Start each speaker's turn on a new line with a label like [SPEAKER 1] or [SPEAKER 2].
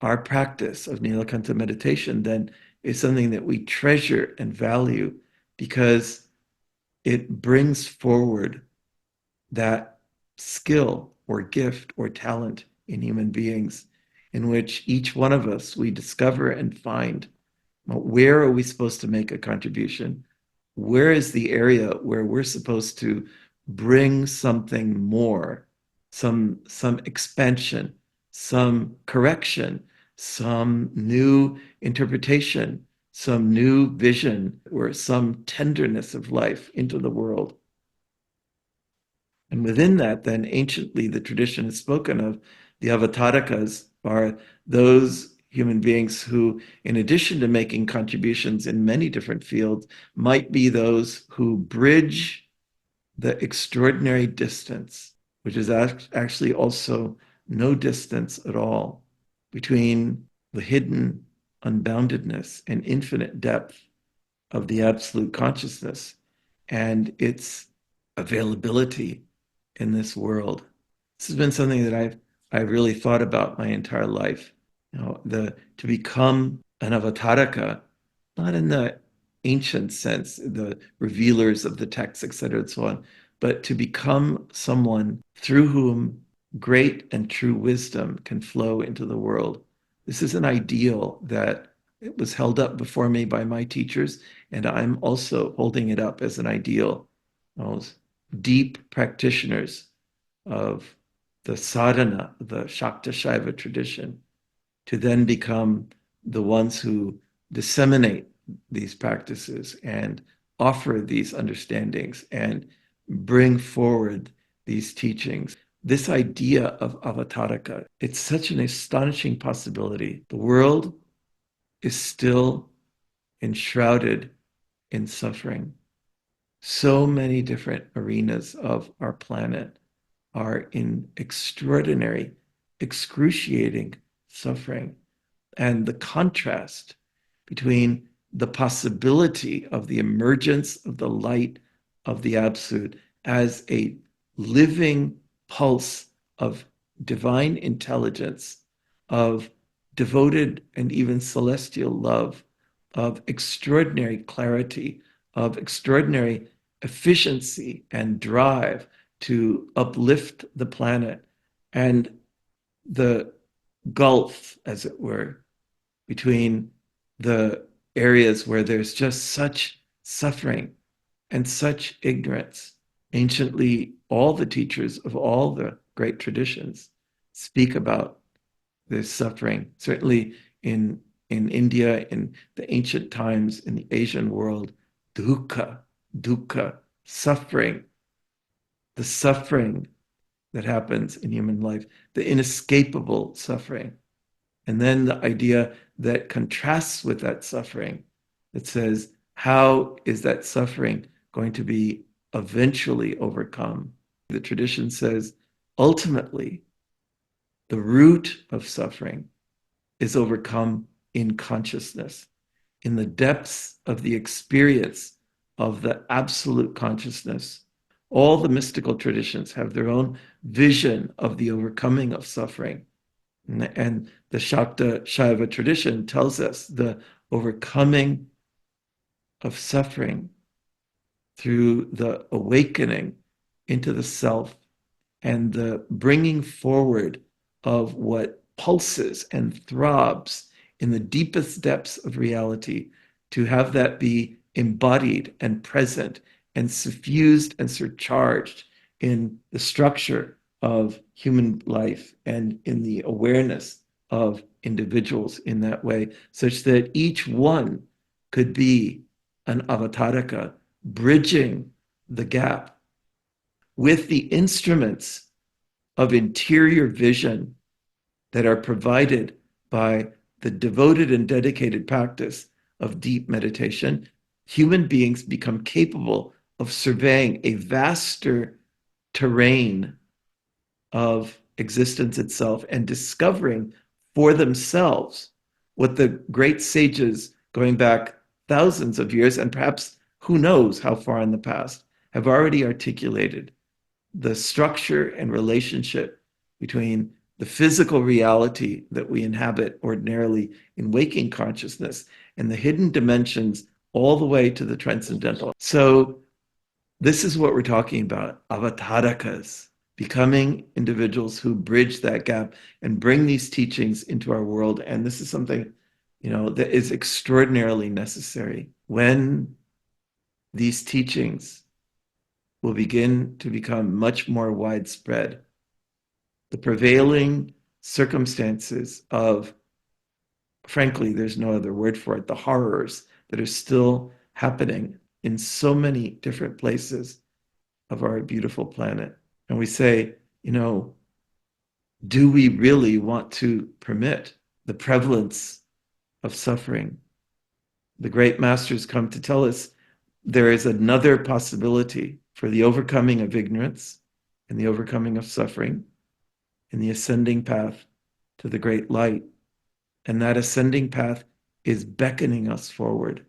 [SPEAKER 1] our practice of Neelakantha meditation then is something that we treasure and value because it brings forward that skill or gift or talent in human beings in which each one of us we discover and find, well, where are we supposed to make a contribution? Where is the area where we're supposed to bring something more, some expansion, some correction, some new interpretation, some new vision, or some tenderness of life into the world? And within that, then anciently, the tradition has spoken of the Avatārikas are those human beings who, in addition to making contributions in many different fields, might be those who bridge the extraordinary distance, which is actually also no distance at all, between the hidden unboundedness and infinite depth of the absolute consciousness and its availability in this world. This has been something that I've really thought about my entire life. To become an Avatārīka, not in the ancient sense, the revealers of the text, etc., and so on, but to become someone through whom great and true wisdom can flow into the world. This is an ideal that it was held up before me by my teachers, and I'm also holding it up as an ideal. Those deep practitioners of the sadhana, the Shakta Shaiva tradition, to then become the ones who disseminate these practices and offer these understandings and bring forward these teachings. This idea of Avatārīka, it's such an astonishing possibility. The world is still enshrouded in suffering. So many different arenas of our planet are in extraordinary, excruciating suffering. And the contrast between the possibility of the emergence of the light of the Absolute as a living pulse of divine intelligence, of devoted and even celestial love, of extraordinary clarity, of extraordinary efficiency and drive to uplift the planet, and the gulf, as it were, between the areas where there's just such suffering and such ignorance. Anciently, all the teachers of all the great traditions speak about this suffering. Certainly in India, in the ancient times, in the Asian world, dukkha, suffering, the suffering that happens in human life, the inescapable suffering. And then the idea that contrasts with that suffering, that says, how is that suffering going to be eventually overcome? The tradition says, ultimately, the root of suffering is overcome in consciousness, in the depths of the experience of the absolute consciousness. All the mystical traditions have their own vision of the overcoming of suffering. And the Shakta Shaiva tradition tells us the overcoming of suffering through the awakening into the self and the bringing forward of what pulses and throbs in the deepest depths of reality, to have that be embodied and present and suffused and surcharged in the structure of human life and in the awareness of individuals in that way, such that each one could be an Avatārīka, bridging the gap with the instruments of interior vision that are provided by the devoted and dedicated practice of deep meditation. Human beings become capable of surveying a vaster terrain of existence itself and discovering for themselves what the great sages going back thousands of years, and perhaps who knows how far in the past, have already articulated: the structure and relationship between the physical reality that we inhabit ordinarily in waking consciousness, and the hidden dimensions all the way to the transcendental. So this is what we're talking about, Avatārikas, becoming individuals who bridge that gap and bring these teachings into our world. And this is something, that is extraordinarily necessary. When these teachings will begin to become much more widespread, the prevailing circumstances of, frankly, there's no other word for it, the horrors that are still happening in so many different places of our beautiful planet. And we say, do we really want to permit the prevalence of suffering? The great masters come to tell us there is another possibility for the overcoming of ignorance and the overcoming of suffering in the ascending path to the great light. And that ascending path is beckoning us forward.